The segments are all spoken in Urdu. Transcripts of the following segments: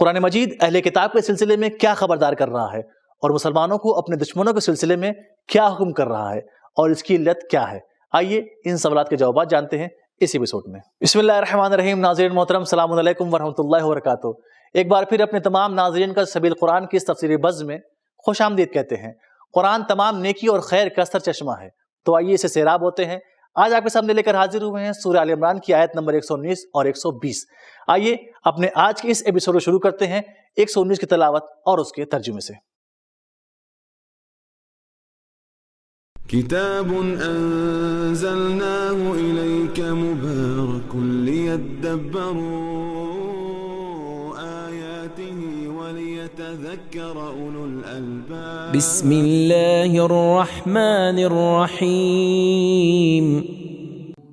قرآن مجید اہل کتاب کے سلسلے میں کیا خبردار کر رہا ہے اور مسلمانوں کو اپنے دشمنوں کے سلسلے میں کیا حکم کر رہا ہے اور اس کی علت کیا ہے؟ آئیے ان سوالات کے جوابات جانتے ہیں اس ایپیسوڈ میں۔ بسم اللہ الرحمن الرحیم۔ ناظرین محترم، السلام علیکم ورحمۃ اللہ وبرکاتہ۔ ایک بار پھر اپنے تمام ناظرین کا سبیل قرآن کی اس تفسیری بزم میں خوش آمدید کہتے ہیں۔ قرآن تمام نیکی اور خیر کا سر چشمہ ہے، تو آئیے اسے سیراب ہوتے ہیں۔ آج آپ کے سامنے لے کر حاضر ہوئے ہیں سورہ آل عمران کی آیت نمبر 119 اور 120۔ آئیے اپنے آج کے اس ایپیسوڈ کو شروع کرتے ہیں 119 کی تلاوت اور اس کے ترجمے سے۔ کتاب انزلناه الیک مبارک لیدبروا آیاته ولیتذکر اولو الالباب۔ بسم اللہ الرحمن الرحیم۔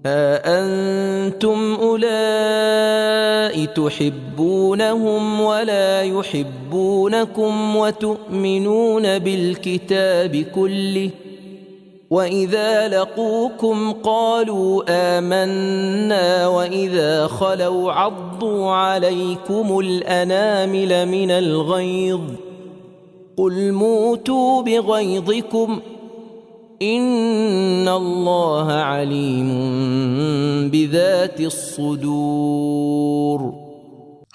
أأنتم أولئك تحبونهم ولا يحبونكم وتؤمنون بالكتاب كله وإذا لقوكم قالوا آمنا وإذا خلوا عضوا عليكم الأنامل من الغيظ قل موتوا بغيظكم ان اللہ علیم بذات الصدور۔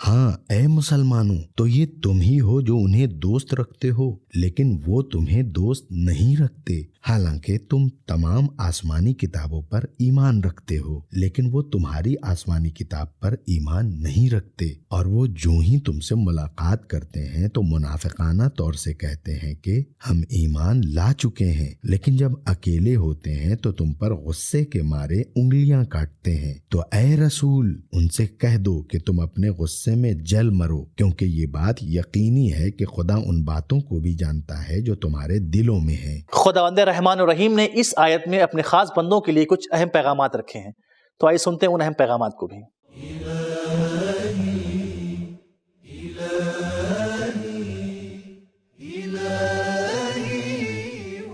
ہاں اے مسلمانوں، تو یہ تم ہی ہو جو انہیں دوست رکھتے ہو لیکن وہ تمہیں دوست نہیں رکھتے، حالانکہ تم تمام آسمانی کتابوں پر ایمان رکھتے ہو لیکن وہ تمہاری آسمانی کتاب پر ایمان نہیں رکھتے، اور وہ جو ہی تم سے ملاقات کرتے ہیں تو منافقانہ طور سے کہتے ہیں کہ ہم ایمان لا چکے ہیں، لیکن جب اکیلے ہوتے ہیں تو تم پر غصے کے مارے انگلیاں کاٹتے ہیں۔ تو اے رسول ان سے کہہ دو کہ تم اپنے غصے میں جل مرو، کیونکہ یہ بات یقینی ہے کہ خدا ان باتوں کو بھی جانتا ہے جو تمہارے دلوں میں ہیں۔ خداوند رحمان الرحیم نے اس آیت میں اپنے خاص بندوں کے لیے کچھ اہم پیغامات رکھے ہیں، تو آئیے سنتے ہیں ان اہم پیغامات کو بھی۔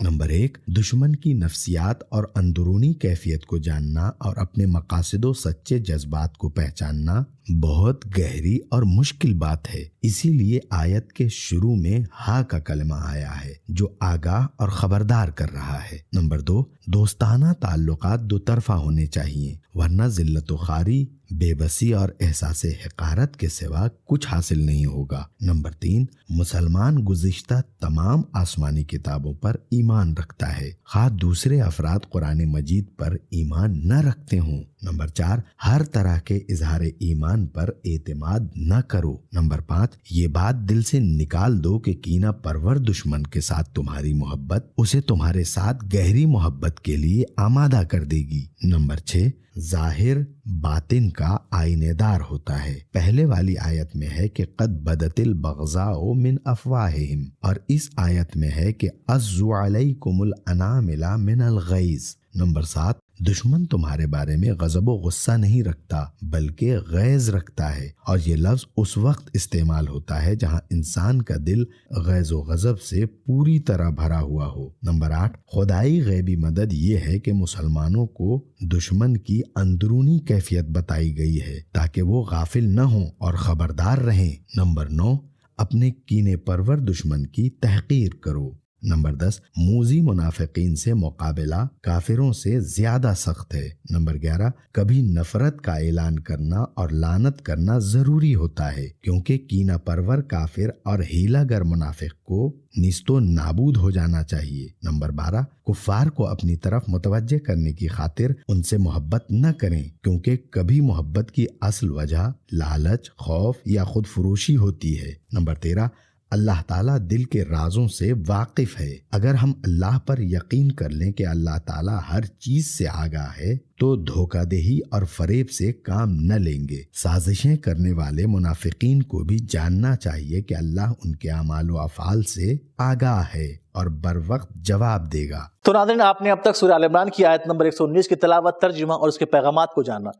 نمبر 1، دشمن کی نفسیات اور اندرونی کیفیت کو جاننا اور اپنے مقاصد و سچے جذبات کو پہچاننا بہت گہری اور مشکل بات ہے، اسی لیے آیت کے شروع میں ہا کا کلمہ آیا ہے جو آگاہ اور خبردار کر رہا ہے۔ نمبر 2، دوستانہ تعلقات دو طرفہ ہونے چاہیے، ورنہ ذلت و خواری، بے بسی اور احساس حقارت کے سوا کچھ حاصل نہیں ہوگا۔ نمبر 3، مسلمان گزشتہ تمام آسمانی کتابوں پر ایمان رکھتا ہے، خواہ دوسرے افراد قرآن مجید پر ایمان نہ رکھتے ہوں۔ نمبر 4، ہر طرح کے اظہار ایمان پر اعتماد نہ کرو۔ نمبر 5، یہ بات دل سے نکال دو کہ کینہ پرور دشمن کے ساتھ تمہاری محبت اسے تمہارے ساتھ گہری محبت کے لیے آمادہ کر دے گی۔ نمبر 6، ظاہر باطن کا آئینے دار ہوتا ہے۔ پہلے والی آیت میں ہے کہ قد بدت البغضاء من افواہہم، اور اس آیت میں ہے کہ عضوا علیکم الانامل من الغیظ۔ نمبر 7، دشمن تمہارے بارے میں غضب و غصہ نہیں رکھتا بلکہ غیظ رکھتا ہے، اور یہ لفظ اس وقت استعمال ہوتا ہے جہاں انسان کا دل غیظ و غضب سے پوری طرح بھرا ہوا ہو۔ نمبر 8، خدائی غیبی مدد یہ ہے کہ مسلمانوں کو دشمن کی اندرونی کیفیت بتائی گئی ہے تاکہ وہ غافل نہ ہوں اور خبردار رہیں۔ نمبر 9، اپنے کینے پرور دشمن کی تحقیر کرو۔ نمبر 10، موذی منافقین سے مقابلہ کافروں سے زیادہ سخت ہے۔ نمبر 11، کبھی نفرت کا اعلان کرنا اور لعنت کرنا ضروری ہوتا ہے، کیونکہ کینہ پرور کافر اور ہیلہ گر منافق کو نیست و نابود ہو جانا چاہیے۔ نمبر 12، کفار کو اپنی طرف متوجہ کرنے کی خاطر ان سے محبت نہ کریں، کیونکہ کبھی محبت کی اصل وجہ لالچ، خوف یا خود فروشی ہوتی ہے۔ نمبر 13، اللہ تعالیٰ دل کے رازوں سے واقف ہے۔ اگر ہم اللہ پر یقین کر لیں کہ اللہ تعالیٰ ہر چیز سے آگاہ ہے تو دھوکہ دہی اور فریب سے کام نہ لیں گے۔ سازشیں کرنے والے منافقین کو بھی جاننا چاہیے کہ اللہ ان کے اعمال و افعال سے آگاہ ہے اور بر وقت جواب دے گا۔ تو ناظرین، آپ نے اب تک سورہ آل عمران کی آیت نمبر 119 کی تلاوت، ترجمہ اور اس کے پیغامات کو جانا،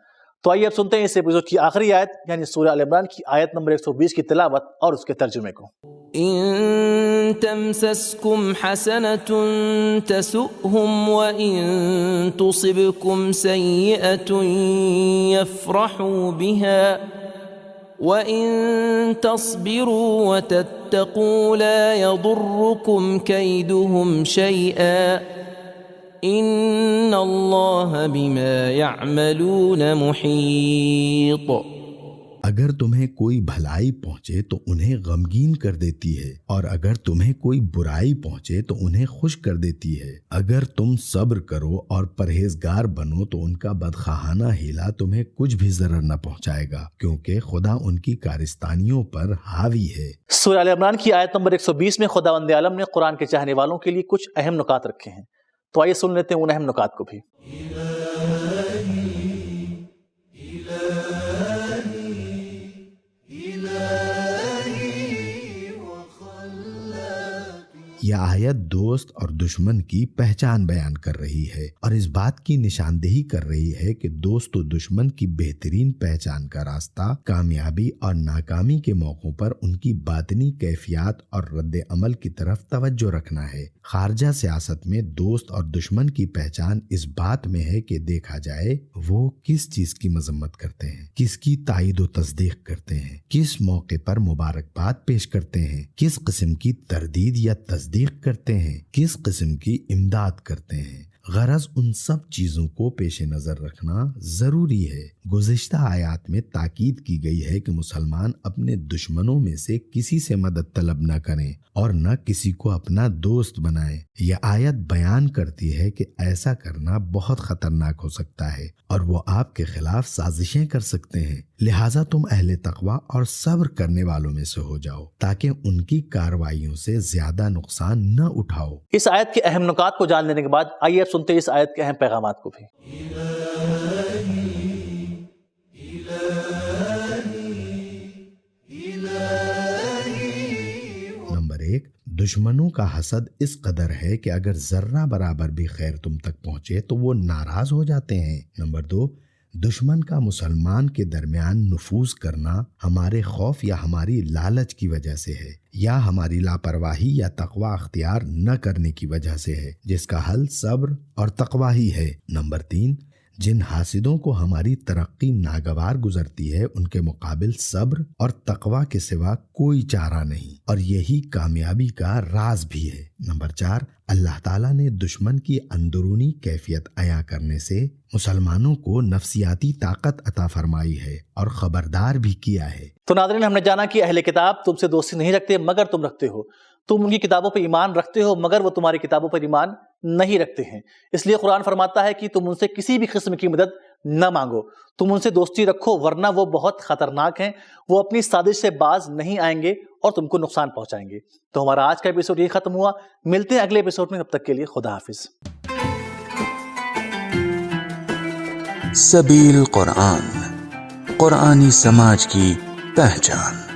تو آئیے اب سنتے ہیں اس ایپیسوڈ کی آخری آیت یعنی سورہ آل عمران کی آیت نمبر 120 کی تلاوت اور اس کے ترجمے کو۔ إن تمسسكم حسنة تسؤهم وإن تصبكم سيئة يفرحوا بها وَإِن تَصْبِرُوا وَتَتَّقُوا لَا يَضُرُّكُمْ كَيْدُهُمْ شَيْئًا إِنَّ اللَّهَ بِمَا يَعْمَلُونَ مُحِيطٌ۔ اگر تمہیں کوئی بھلائی پہنچے تو انہیں غمگین کر دیتی ہے، اور اگر تمہیں کوئی برائی پہنچے تو انہیں خوش کر دیتی ہے۔ اگر تم صبر کرو اور پرہیزگار بنو تو ان کا بدخواہانہ ہیلا تمہیں کچھ بھی ضرر نہ پہنچائے گا، کیونکہ خدا ان کی کارستانیوں پر حاوی ہے۔ سورہ آل عمران کی آیت نمبر 120 میں خداوند عالم نے قرآن کے چاہنے والوں کے لیے کچھ اہم نکات رکھے ہیں، تو آئیے سن لیتے ہیں ان اہم نکات کو بھی۔ یہ آیت دوست اور دشمن کی پہچان بیان کر رہی ہے، اور اس بات کی نشاندہی کر رہی ہے کہ دوست و دشمن کی بہترین پہچان کا راستہ کامیابی اور ناکامی کے موقعوں پر ان کی باطنی کیفیات اور رد عمل کی طرف توجہ رکھنا ہے۔ خارجہ سیاست میں دوست اور دشمن کی پہچان اس بات میں ہے کہ دیکھا جائے وہ کس چیز کی مذمت کرتے ہیں، کس کی تائید و تصدیق کرتے ہیں، کس موقع پر مبارکباد پیش کرتے ہیں، کس قسم کی تردید یا تصدیق کرتے ہیں، کس قسم کی امداد کرتے ہیں۔ غرض ان سب چیزوں کو پیش نظر رکھنا ضروری ہے۔ گزشتہ آیات میں تاکید کی گئی ہے کہ مسلمان اپنے دشمنوں میں سے کسی سے مدد طلب نہ کریں اور نہ کسی کو اپنا دوست بنائیں۔ یہ آیت بیان کرتی ہے کہ ایسا کرنا بہت خطرناک ہو سکتا ہے اور وہ آپ کے خلاف سازشیں کر سکتے ہیں، لہٰذا تم اہل تقوی اور صبر کرنے والوں میں سے ہو جاؤ تاکہ ان کی کارروائیوں سے زیادہ نقصان نہ اٹھاؤ۔ اس آیت کے اہم نکات کو جان لینے کے بعد آئیے اب سنتے ہیں اس آیت کے اہم پیغامات کو بھی۔ نمبر 1، دشمنوں کا حسد اس قدر ہے کہ اگر ذرہ برابر بھی خیر تم تک پہنچے تو وہ ناراض ہو جاتے ہیں۔ نمبر 2، دشمن کا مسلمان کے درمیان نفوذ کرنا ہمارے خوف یا ہماری لالچ کی وجہ سے ہے، یا ہماری لاپرواہی یا تقوی اختیار نہ کرنے کی وجہ سے ہے، جس کا حل صبر اور تقوی ہی ہے۔ نمبر 3، جن حاسدوں کو ہماری ترقی ناگوار گزرتی ہے ان کے مقابل صبر اور تقوی کے سوا کوئی چارہ نہیں، اور یہی کامیابی کا راز بھی ہے۔ نمبر 4، اللہ تعالیٰ نے دشمن کی اندرونی کیفیت عیاں کرنے سے مسلمانوں کو نفسیاتی طاقت عطا فرمائی ہے اور خبردار بھی کیا ہے۔ تو ناظرین، ہم نے جانا کہ اہل کتاب تم سے دوستی نہیں رکھتے مگر تم رکھتے ہو، تم ان کی کتابوں پر ایمان رکھتے ہو مگر وہ تمہاری کتابوں پر ایمان نہیں رکھتے ہیں، اس لیے قرآن فرماتا ہے کہ تم ان سے کسی بھی قسم کی مدد نہ مانگو، تم ان سے دوستی رکھو ورنہ وہ بہت خطرناک ہیں، وہ اپنی سازش سے باز نہیں آئیں گے اور تم کو نقصان پہنچائیں گے۔ تو ہمارا آج کا ایپیسوڈ یہ ختم ہوا، ملتے ہیں اگلے ایپیسوڈ میں، تب تک کے لیے خدا حافظ۔ سبیل قرآن، قرآنی سماج کی پہچان۔